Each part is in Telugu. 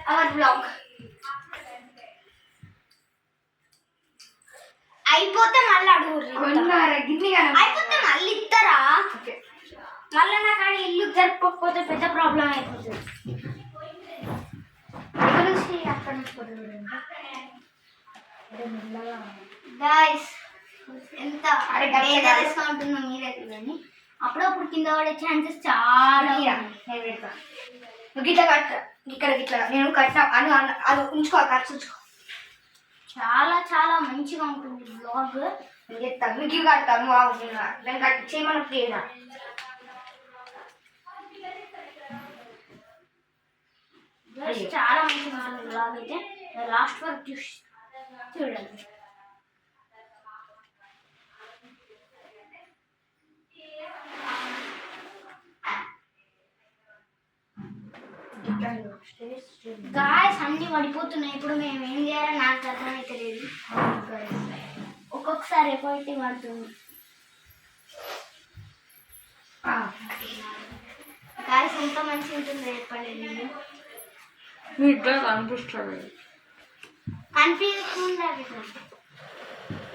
అవర్ బ్లాగ్ అయిపోతే మళ్ళీ అడుగు అయిపోతే మళ్ళీ ఇస్తారా మళ్ళీ నాకు ఆడ ఇల్లు జరపకపోతే పెద్ద ప్రాబ్లం అయిపోతుంది అక్కడ గాయస్ ఎంత డిస్కౌంట్ ఉందో మీరే కానీ అప్పుడప్పుడు కింద పడే ఛాన్సెస్ చాలా గిట్లా కట్ట ఇక్కడ గిట్లా నేను కట్టిన అని అది ఉంచుకో ఖర్చు ఉంచుకో చాలా చాలా మంచిగా ఉంటుంది బ్లాగ్ చెప్తాను మీకు ఇవి కడతాను నేను కట్టి చేయమని ప్రియనా చాలా మంచిగా ఉంటుంది బ్లాగ్ అయితే లాస్ట్ వరకు చూడండి గాయస్ అన్ని పడిపోతున్నాయి ఇప్పుడు మేము ఏం చేయాలో నాకు అర్థమైతే లేదు ఒక్కొక్కసారి ఎపోయితే పడుతుంది గాయస్ ఎంత మంచిగా ఉంటుంది చెప్పండి కనిపిస్తుంది కనిపించకుండా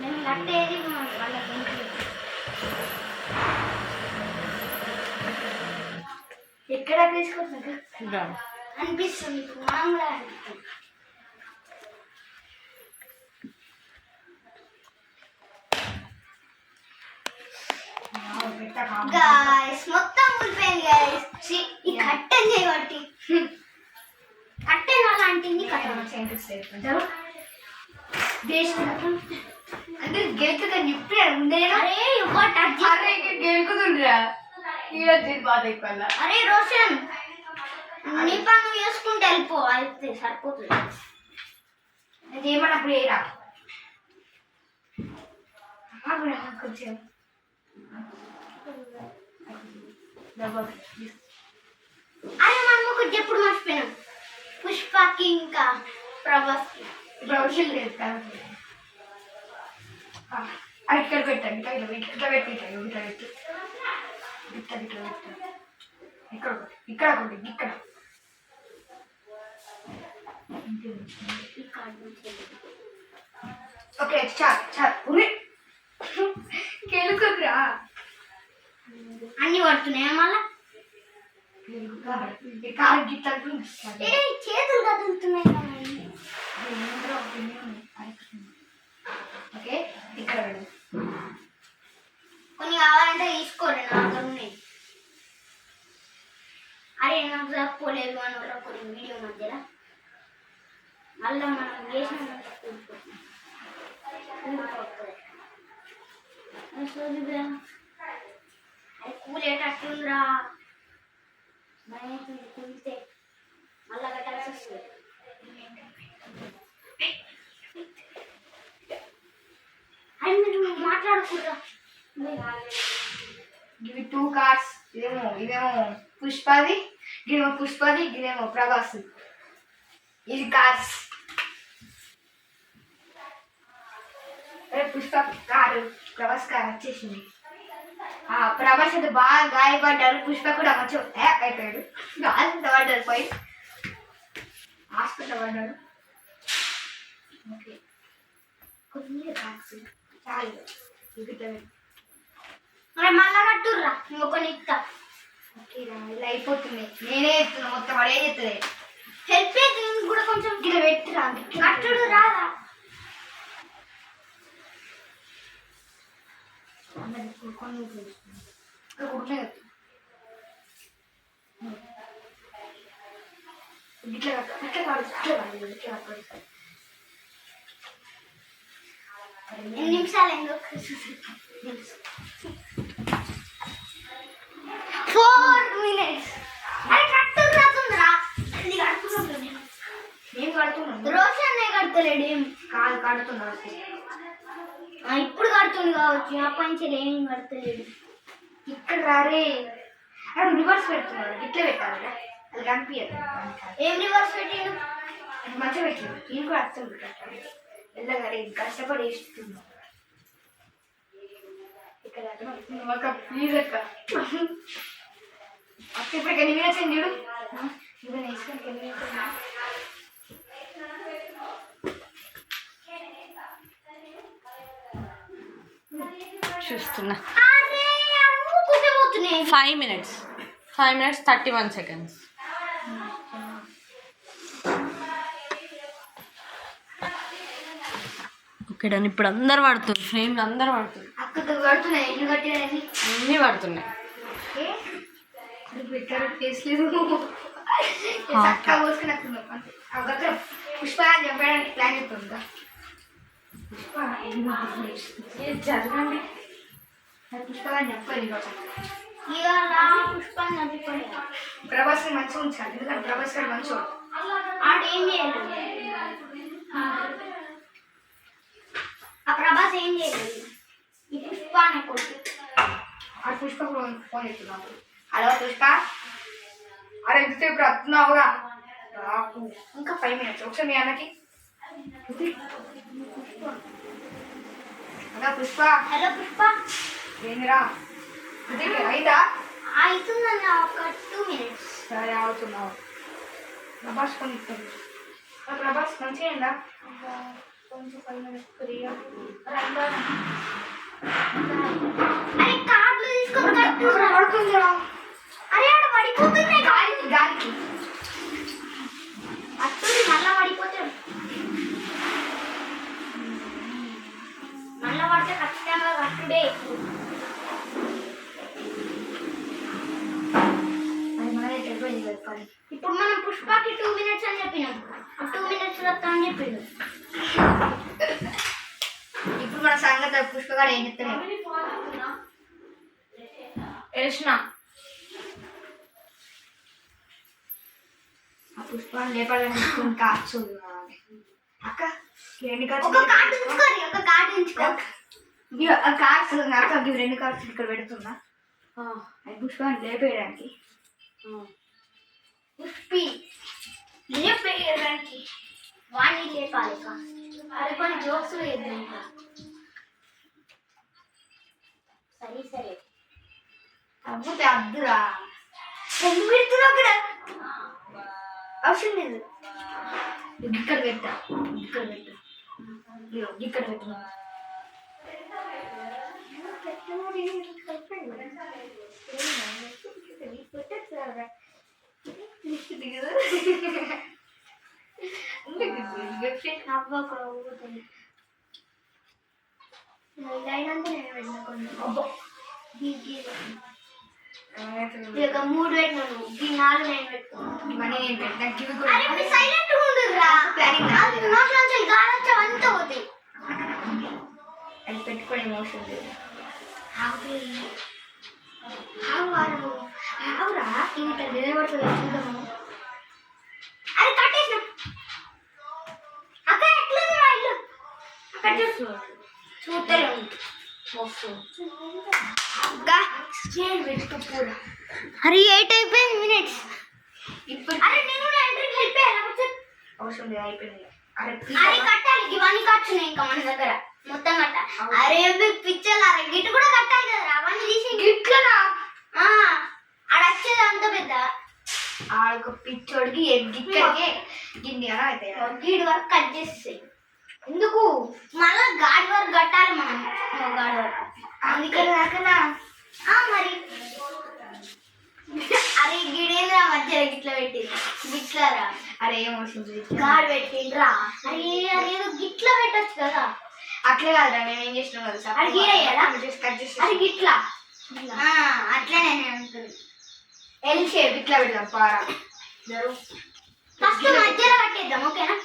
మేము కట్టేది వాళ్ళకి ఎక్కడ తీసుకొచ్చిన అనిపిస్తుంది ఇప్పుడు మనం కూడా అనిపిస్తుంది గాయస్ మొత్తం ఊడిపోయింది గాయస్ ఈ కట్టెన్ చేయబట్టి కట్టెన్ అలాంటిది అంటే గెలుకుదని ఇప్పుడే ఉండేనా అరే గెలుకుతుండ్రా అరే రోషన్ నీ పని చేసుకుంటే వెళ్ళిపో అయితే సరిపోతుంది అది ఏమన్నప్పుడు ఏరా కొంచెం అరే మనం ఒకటి ఎప్పుడు మర్చిపోయినాం పుష్పకి ఇంకా ప్రభాస్కి ఇప్పుడు అవసరం లేదు కదా అది ఇక్కడ పెట్టండి ఇట్లా పెట్టి ఇట్లా పెట్టి ఇట్లా ఇక్కడ ఇక్కడ ఒకటి ఇక్కడ ఓకే చాలు గెలుకురా అన్ని పడుతున్నాయా మళ్ళా కాలు గిట్ల చేతులు కదులుతున్నాయి ఓకే ఇక్కడ కొన్ని కావాలంటే తీసుకోండి నా దగ్గర ఉన్నాయి అరే నాకు తక్కువలేదు అని కొన్ని వీడియో మధ్యలో మళ్ళీ మనం చేసిన అది కూలేటట్టుందిరా భయం కూలితే మళ్ళా కట్టాల్సి వస్తుంది అది మీరు మాట్లాడకూడదా ఇవి 2 కార్స్ ఇదేమో పుష్పది ఇదేమో ప్రభాస్ ఇది cars Pushpa car Prabhas car వచ్చేసింది ప్రభాస్ అయితే బాగా గాయపడ్డారు పుష్ప కూడా మంచిగా అయిపోయాడు గాయంత పడ్డారు పోయి హాస్పిటల్ పడ్డాడు ఓకే కొద్దిగా కార్స్ చాలు మరి మళ్ళా కట్టుర్రా ఇంకొకటి ఇస్తా ఓకేరా ఇలా అయిపోతుంది నేనే ఎత్తున్నా మొత్తం వాడు ఏం చెప్తుంది హెల్ప్ అయితే కూడా కొంచెం గిడ పెట్టిరా కట్టుడు రాదా కొన్ని ఎన్ని నిమిషాలు ఎందుకు 4 minutes అరే కట్టుకుంటుందిరా ఇది కట్టుకుంటుంది నేను కడుతున్నాను రోషన్ కడతలేడు ఏం కాదు కడుతున్నాను ఇప్పుడు కడుతుంది కావచ్చు అప్పంచలు ఏం కడతలేడు ఇక్కడ రారే అక్కడ రివర్స్ పెడుతున్నాడు ఇట్లా పెట్టాలి అది కనిపించదు ఏం రివర్స్ పెట్టిండు మంచిగా పెట్టిండు నేను కూడా అర్థం పెట్టాను ఎల్లగారే కష్టపడి వేస్తున్నాను ఇక్కడ ఒక ప్లీజ్ అక్క అక్క ఇప్పుడు ఎన్ని మినిట్స్ అయింది చూడు ఇవన్నీ వేసుకొని ఎన్ని మినిట్స్ చూస్తున్నా. అరే కుట్టిపోతున్నాయి 5 minutes 31 seconds. Okay done. ఇప్పుడు అందరు పడుతుంది, ఫ్రేమ్లు అందరు పడుతుంది, అక్కడికి పడుతున్నాయి ఇల్లు కట్టినవి అన్నీ పడుతున్నాయి. పెట్టారు టేస్ట్ లేదు చక్కగా పోసుకున్నట్టున్నాం అంతే. ఒక పుష్ప అని చెప్పడానికి ప్లాన్ చెప్తుందా పుష్ప జరగండి. పుష్ప అని చెప్పాలి ఇవాళ పుష్పాన్ని చదివిపోయి ప్రభాస్ మంచిగా ఉంచాలి, ఎందుకంటే ప్రభాస్ గారు మంచిగా ఆడేం చేయలేదు. ఆ ప్రభాస్ ఏం చేయలేదు. ఈ పుష్ప అనే కొడుకు ఆ పుష్ప కూడా ఫోన్ చేస్తున్నాము. హలో పుష్ప, అరే ఎంతసేపు వస్తున్నావుగా నాకు ఇంకా 5 minutes. ఒకసారి మీ అన్నకి హలో పుష్ప. హలో పుష్ప ఏందిరా అయిందా? అవుతుందన్న ఒక 2 minutes. సరే అవుతున్నావు. ప్రభాస్ కొని ఇస్తుంది. ప్రభాస్ మంచిగా అయిందా? కొంచెం 5 minutes ఫ్రీగా. అరే కార్డులు తీసుకొని కట్టురా. పడుకుందిరా. అరే ఆడ పడిపోతుంది గాలికి గాలికి అట్టుది మళ్ళా పడిపోతాడు. మళ్ళా పడితే ఖచ్చితంగా కట్టుడే. అది మనదే తెలిపోయింది కదా పని. ఇప్పుడు మనం పుష్పకి 2 minutes అని చెప్పినాం. 2 minutes వస్తా అని చెప్పిండు. ఇప్పుడు మన సంగతి పుష్పగాడు ఏం చెప్తాను వేసిన ఆ పుష్పాన్ని లేపాలని కాచు అక్క ఎన్ని ఒక కార్డు ఉంచుకోరి, ఒక కార్డు ఉంచుకో. కార్డ్స్ అక్క ఇవి 2 కార్డ్స్ ఇక్కడ పెడుతున్నా. అది పుష్పాన్ని లేపేయడానికి పుష్పి లేపేయడానికి వాణి లేపాలి. అరే కొన్ని జోక్స్ వేద్దాం. సరే సరే అవ్వతే అద్దురా. ఎందుకు పెడుతున్నావు అక్కడ? అవసరం లేదు. ఇక్కడ పెట్టా, ఇక్కడ పెట్టా, ఇక్కడ పెట్టా. ఇక 3 పెట్టినాను, ఈ 4 నేను పెట్టుకున్నాను. ఇవన్నీ నేను పెట్టా. ఇవి అరే మీరు సైలెంట్ ఉండుర్రా. అది నోట్ల నుంచి గాలి వచ్చి అంతా పోతాయి. అది పెట్టుకునే మోషన్ లేదు. ఆవురా ఇంకా నిలబడుతుంది చూద్దాము. అరే కట్టేసిన అక్క ఎట్లుంది రా ఇల్లు? అక్కడ చూస్తలే అరే 8 అయిపోయింది మినిట్స్. ఇప్పుడు అరే నేను ఎంట్రీకి హెల్ప్ చేయాలి. అవసరం లేదు, అయిపోయింది. అరే అరే కట్టాలి, ఇవన్నీ ఖర్చున్నాయి ఇంకా మన దగ్గర మొత్తం కట్ట. అరే పిచ్చలు అరే గిట్టు కూడా కట్టాలి కదా, అవన్నీ తీసి గిట్లనా ఆడ వచ్చేది అంత పెద్ద ఆడొక పిచ్చోడికి గిక్కడికి గిన్ని అని అవుతాయి. గీడి వరకు కట్ చేస్తాయి. ఎందుకు మళ్ళా గాడి వరకు కట్టాలి మనం. గాడి వరకు అందుకే నాకనా మరి. అరే గిడేంద్రా మధ్యలో గిట్ల పెట్టింది గిట్లరా. అరే ఏం అవసరం లేదు, గాడి పెట్టిండ్రా. అరే అదేదో గిట్ల పెట్టచ్చు కదా. అట్లే కాదురా మేము ఏం చేసినాం కదా సార్. అది గీడయ్యాడా? కట్ చేసి అది గిట్లా అట్లనే అంటుంది. ఎల్ షేప్ ఇట్లా పెడదాం పారా. ఫస్ట్ మధ్యలో కట్టేద్దాం ఓకేనా.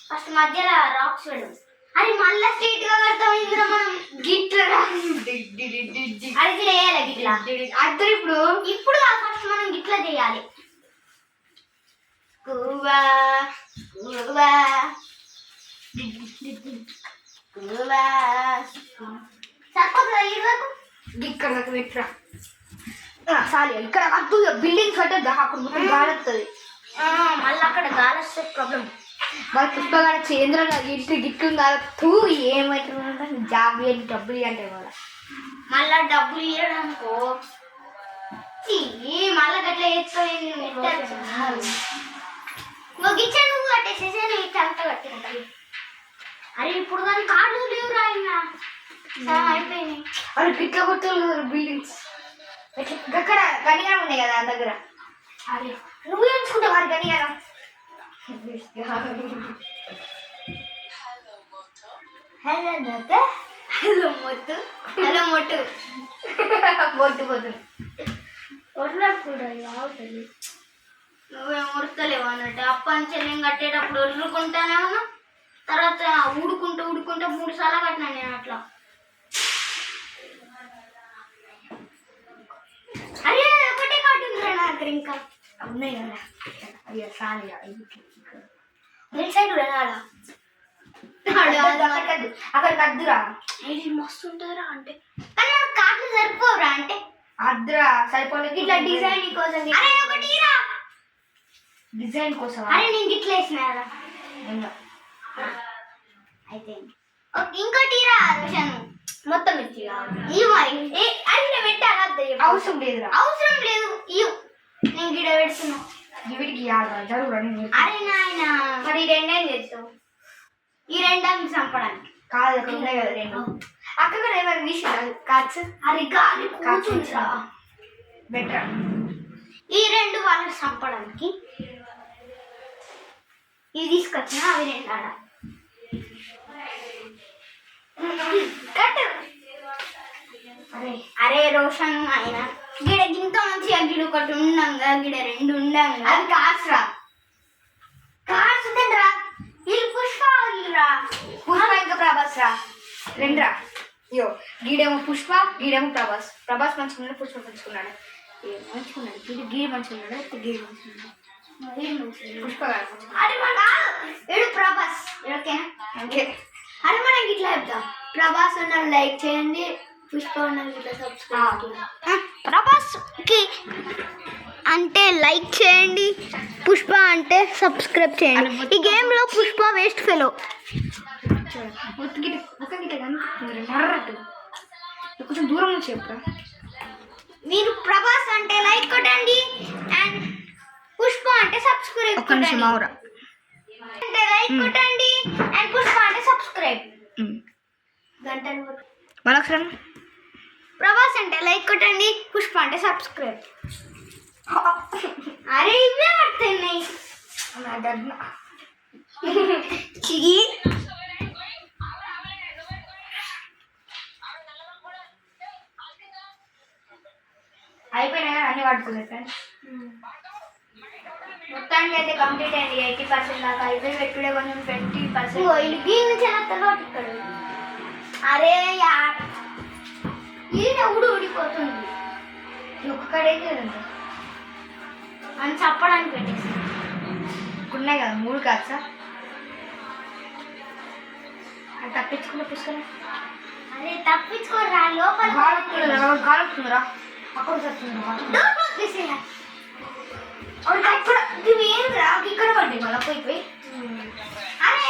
ఫస్ట్ మధ్యలో రాక్స్ పెడదాం. అరే మళ్ళా స్ట్రైట్ గా కడతాం ఇందులో మనం గిట్లా. అది వేయాలి గిట్లా. అద్దరు ఇప్పుడు ఇప్పుడు ఫస్ట్ మనం గిట్లా చేయాలి. కూవా కూవా కూవా సరిపోతుందా ఈ వరకు? ఇక్కడ నాకు పెట్టరా సాలి. ఇక్కడ అద్దు బిల్డింగ్ కట్టద్దా, అక్కడ మొత్తం గాలి వస్తుంది. మళ్ళీ అక్కడ గాలి వస్తే ప్రాబ్లం. మరి పుష్పగాడ చేంద్ర గిట్లు గిట్లు తూ ఏమవుతుంది జాబ్ డబ్బులు అంటే వాళ్ళ మళ్ళా డబ్బులు ఇవ్వడానికో మళ్ళా గట్లా వేసుకోలేదు. గిచ్చా నువ్వు కట్టేసేసే నేను ఇట్లా అంతా కట్టేది. అరే ఇప్పుడు దాని కార్డు లేవురా అయినా అయిపోయినాయి. వాళ్ళు పిట్ల కొట్టులు బిల్డింగ్స్ అక్కడ గనిగా ఉన్నాయి కదా ఆ దగ్గర. అరే నువ్వు ఎంచుకుంటావు వారి గనియారం. హలో మొట్టు హలో మొట్టు హలో మొట్టు మొట్టు మొట్టు వదలకూడదు అవుతుంది. నువ్వేం ఉడతలేవు అన్నట్టు అప్పంచెల్లం కట్టేటప్పుడు వదులుకుంటానే ఉన్నా, తర్వాత ఊడుకుంటూ 3 సార్లు కట్టినా నేను అట్లా. అరే ఒకటే కట్టింది నా దగ్గర ఇంకా ఉన్నాయి కదా అయ్యా సాలి రెండు సైడ్ వెళ్ళాలా అక్కడ కద్దురా. ఇది మస్తు ఉంటుందిరా అంటే, కానీ నాకు కాట్లు సరిపోరా అంటే అద్దురా సరిపోలేదు ఇట్లా డిజైన్ కోసం. అరే ఒకటి రా డిజైన్ కోసం. అరే నేను ఇట్లా వేసినారా అయితే ఇంకోటి రా రోషను మొత్తం ఇచ్చి ఇవి మరి అది పెట్టాలా అవసరం లేదురా. అవసరం లేదు ఇవి నేను గిడ పెడుతున్నా వీడికి జరుగురా. అరే నాయన మరి ఈ రెండేం చేస్తావు? ఈ రెండాన్ని చంపడానికి కాదు అక్కడ ఉన్నాయి కదా రెండు. అక్కడ కూడా ఏమైనా తీసిరా కాచ్? అది గాలి కూర్చుంటా బెటర్. ఈ రెండు వాళ్ళని చంపడానికి ఇవి తీసుకొచ్చిన అవి రెండు ఆడ కట్టు. అరే అరే రోషన్ ఆయన గిడ గింత మంచిగా గిడ ఒకటి ఉండంగా గిడ రెండు ఉండంగా అది కాచురా. కాసురా వీళ్ళు పుష్ప రా పుష్ప ఇంకా ప్రభాస్ రా రెండురా. అయ్యో గీడేమో పుష్ప గీడేమో ప్రభాస్. ప్రభాస్ మంచుకున్నాడు పుష్ప మంచుకున్నాడు. మంచుకున్నాడు గీడి మంచుకున్నాడు గీడి మంచుకున్నాడు పుష్ప గారు. అరే మన ఏడు ప్రభాస్ ఓకేనా? ఓకే. అరే మనం ఇట్లా చెప్తాం, ప్రభాస్ ఉన్న లైక్ చేయండి, పుష్ప ఉన్న ఇట్లా సబ్స్క్రైబ్. ప్రభాస్కి అంటే లైక్ చేయండి, పుష్ప అంటే సబ్స్క్రైబ్ చేయండి. ఈ గేమ్లో పుష్ప వేస్ట్ ఫెలో. కొంచెం దూరం నుంచి చెప్పురా. మీరు ప్రభాస్ అంటే లైక్ కొట్టండి అండ్ పుష్ప అంటే సబ్స్క్రైబ్ కొట్టండి. అంటే లైక్ కొట్టండి అండ్ పుష్ప అంటే సబ్స్క్రైబ్. గంటలు మరొకసారి ప్రభాస్ అంటే లైక్ కొట్టండి, పుష్ప అంటే సబ్స్క్రైబ్. అరే ఇవే పడుతున్నాయి అయిపోయినాయి అన్ని పడుతున్నాయి ఫ్రెండ్స్. మొత్తానికి అయితే కంప్లీట్ అయింది. 80% దాకా అయిపోయి పెట్టుడే కొంచెం 20%. దీని తర్వాత అరే యార్ ఇది ఊడిపోతుంది. ఒక్కడైతే అని చెప్పడానికి పెట్టేసి ఉన్నాయి కదా 3 కాచా. అది తప్పించుకున్న పుస్తకం. అరే తప్పించుకోరా లోపల గాలుతుందిరా అక్కడ వస్తుంది. ఏంద్రా ఇక్కడ పడ్డాయి మళ్ళీ పోయి అరే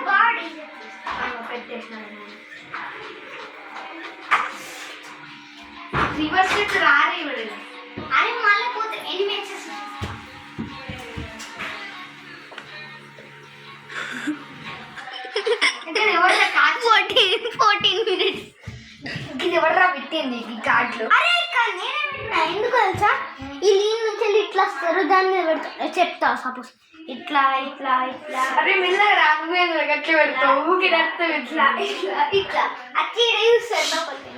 బాడీ పెట్టేసినాను. రివర్స్ రారే ఇవ్వలేదు. అరే మళ్ళీ పోతే ఎన్ని మ్యాచెస్ ఎవరైనా కాచు 14 minutes. ఇది ఎవడరా పెట్టింది ఈ కార్డులు? అరే నేనే పెట్టినా. ఎందుకు తెలుసా? ఈ లీన్ నుంచి వెళ్ళి ఇట్లా వస్తారు, దాని మీద పెడతా. చెప్తా సపోజ్ ఇట్లా ఇట్లా ఇట్లా. అరే మెల్లగా నువ్వే గట్ల పెడతావు ఊకి నడుస్తావు ఇట్లా ఇట్లా ఇట్లా అచ్చి చూస్తారు లోపలికి.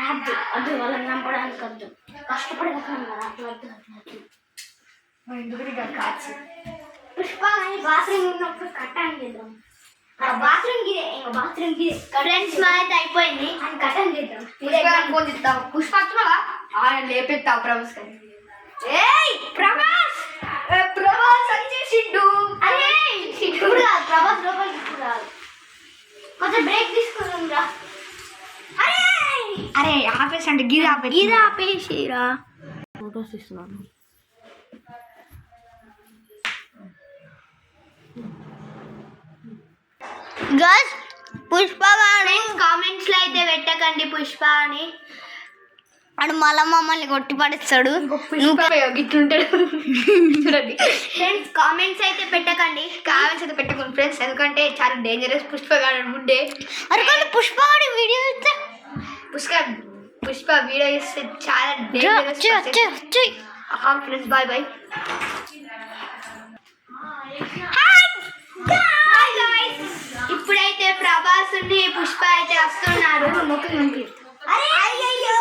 వద్దు వద్దు వాళ్ళని చంపడానికి వద్దు, కష్టపడి కదా అట్లా వద్దు. ఎందుకు కాచు పుష్ప బాత్రూమ్ ఉన్నప్పుడు కట్టాను చేద్దాం. బాత్రూమ్ గిదే ఇంకా బాత్రూమ్ గిదే. ఫ్రెండ్స్ మా అయితే అయిపోయింది అని కట్టని చేద్దాం. ఫోన్ ఇస్తావు పుష్ప వస్తున్నావా? లేపెత్తావు ప్రభాస్ కానీ. ఏయ్ ప్రభాస్ ప్రభాస్ వచ్చేసిండు. అరే ఇప్పుడు కాదు ప్రభాస్ లోపలికి ఇప్పుడు కాదు, కొంచెం బ్రేక్ తీసుకుందాం రా. అరే అరే ఆపేసి అంటే గిరి ఆపేసి గిరి ఆపేసిరా. ఫోటోస్ ఇస్తున్నాను. గర్ల్స్ పుష్ప కామెంట్స్ లో అయితే పెట్టకండి పుష్ప అని. వాడు మళ్ళీ మమ్మల్ని కొట్టి పడేస్తాడు. గిట్లుంటాడు చూడండి ఫ్రెండ్స్ కామెంట్స్ అయితే పెట్టకండి, కామెంట్స్ అయితే పెట్టుకోండి ఫ్రెండ్స్, ఎందుకంటే చాలా డేంజరస్ పుష్పగాడు ఉండే. అరే కానీ పుష్ప వాడి వీడియో ఇస్తే పుష్ప వీడియో ఇస్తే చాలా డేంజరస్ ఫ్రెండ్స్. Bye bye. ఇప్పుడైతే ప్రభాస్ ఉండి పుష్ప అయితే వస్తున్నారు. అరే అయ్యయ్యో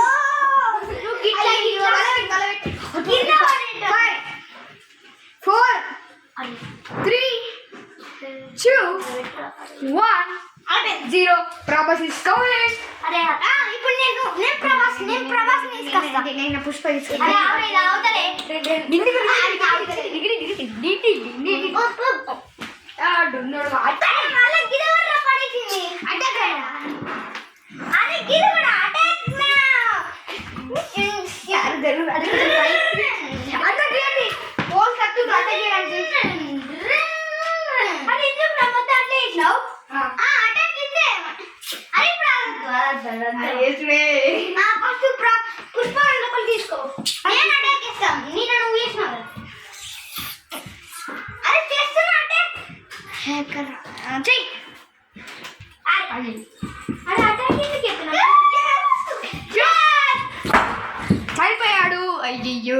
4 3 2 1 0. Prabhas is coming. అరే ఇప్పుడు నేను ప్రభాస్ తీసుకొస్తా. నేను పుష్ప అరే ఇలా అవుతలే. మళ్ళీ గిరి కూడా పడేసింది. అటాక్ అరే గిరి కూడా అటాక్ పుష్ప లోపల తీసుకో. నేను అటాక్ చేస్తాం. నేను నువ్వు చేసినావు. అరే చేస్తున్నా అటాక్. చెయ్యి. అరే అటాక్ ఎందుకు చెప్తున్నా? చనిపోయాడు. అయ్యయ్యో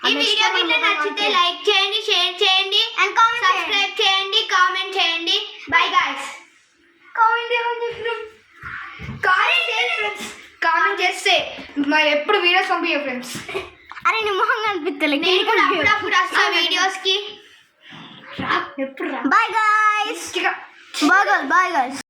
ఈ వీడియో మీకు నచ్చితే లైక్ చేయండి, షేర్ చేయండి అండ్ సబ్స్క్రైబ్ చేయండి, కామెంట్ చేయండి. Bye guys. కామెంట్ చేస్తే మరి ఎప్పుడు వీడియోస్ పంపించే ఫ్రెండ్స్. అరే నీ మొహం కనిపిస్తలే. అప్పుడప్పుడు వస్తా వీడియోస్ కి. ఎప్పుడు రా. Bye guys. Bye guys.